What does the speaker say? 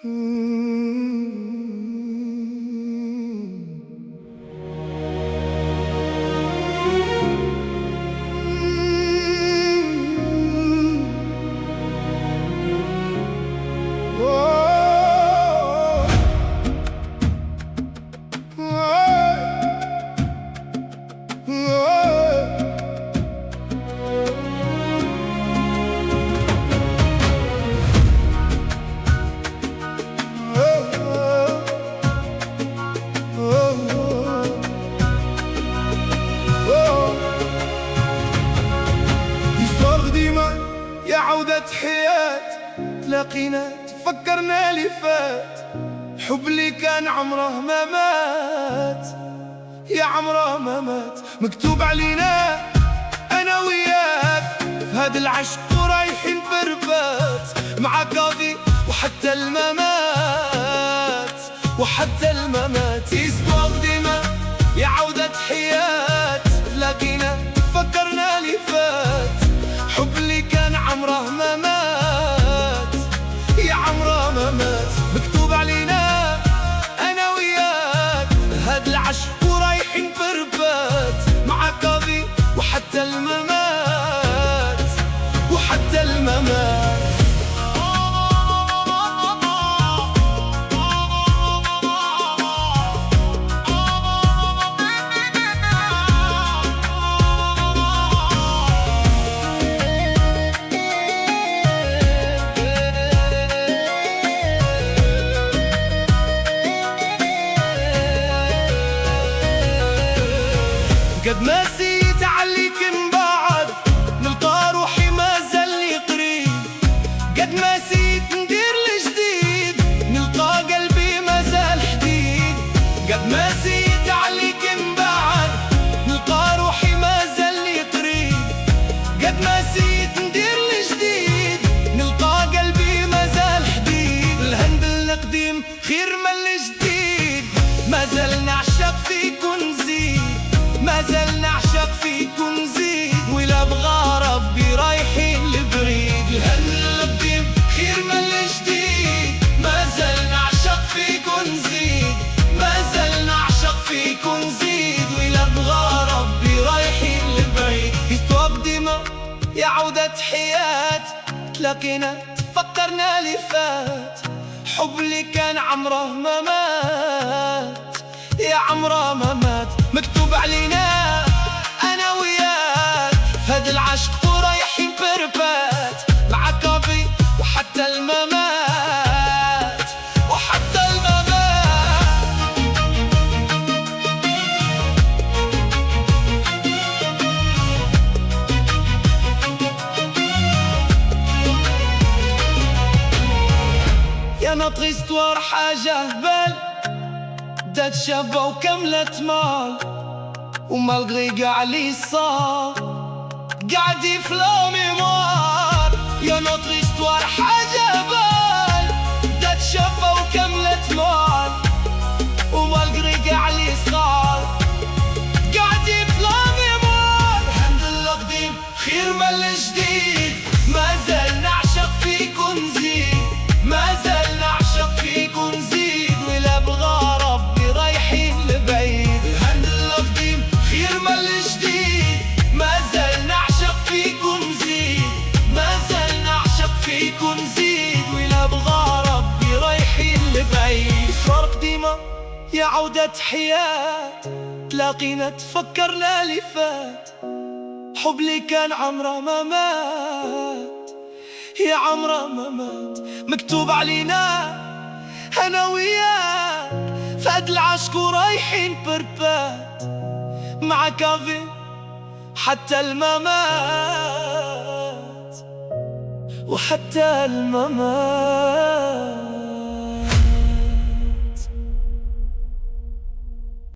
يا عودة حياة تلاقينا تفكرنا لي فات. حب اللي كان عمره ما مات، يا عمره ما مات. مكتوب علينا أنا وياك في هاد العشق ورايحين بربات، مع قاضي وحتى الممات، وحتى الممات. يسبق ديما يا عودة حياة تلاقينا تفكرنا لي فات. حب اللي كان عمره ما مات، يا عمره ما مات. مكتوب علينا أنا وياك هاد العشق ورايحين بربات، مع قاضي وحتى الممات، وحتى الممات. قد ما سيت عليك نبعد نلقى روحي ما زالني قريب. قد ما سيت ندير الجديد نلقى قلبي ما زال حديد. قد ما سيت عليك نبعد نلقى روحي ما زالني قريب. قد ما سيت ندير الجديد نلقى قلبي ما زال حديد. الهند القديم خير من الجديد، ما زال نعشق فيك ونزيد، ما زال نعشق فيك ونزيد. ولا بغى ربي رايحين لبريد. الهند القديم خير من الجديد، ما زال نعشق فيك ونزيد، ما زال نعشق فيك ونزيد. ولا بغى ربي رايحين لبريد. يستوب ديما يا عودة حياة تلاقينا تفكرنا لي فات. حب اللي كان عمره ما مات، يا عمره ما مات. مكتوب علينا أنا وياك فهاد العشق ورايحين بربات، مع كافي وحتى الممات، وحتى الممات. يا ناطري استوار حاجة هبال بدات شابة وكملت مال، ومالغري قاع لي صار قاعد يفلو ميموار. يا نوتر استوار حاجة بال بدات شابة وكملت مال، ومالغري قاع لي صار قاعد يفلو ميموار. الهند القديم خير من الجديد، ما زال نعشق فيك ونزيد، ما زال نعشق فيك ونزيد. ولا بغى ربي رايحين لبعيد. الهند القديم خير من الجديد، ما زال نعشق فيك ونزيد، ما زال نعشق فيك ونزيد. ولا بغى ربي رايحين لبعيد. فرق ديما يا عودة حياة تلاقينا تفكرنا لي فات. حب اللي كان عمره ما مات، يا عمره ما مات. مكتوب علينا أنا وياك فهاد العشق ورايحين بربات، مع كافي حتى الممات، وحتى الممات.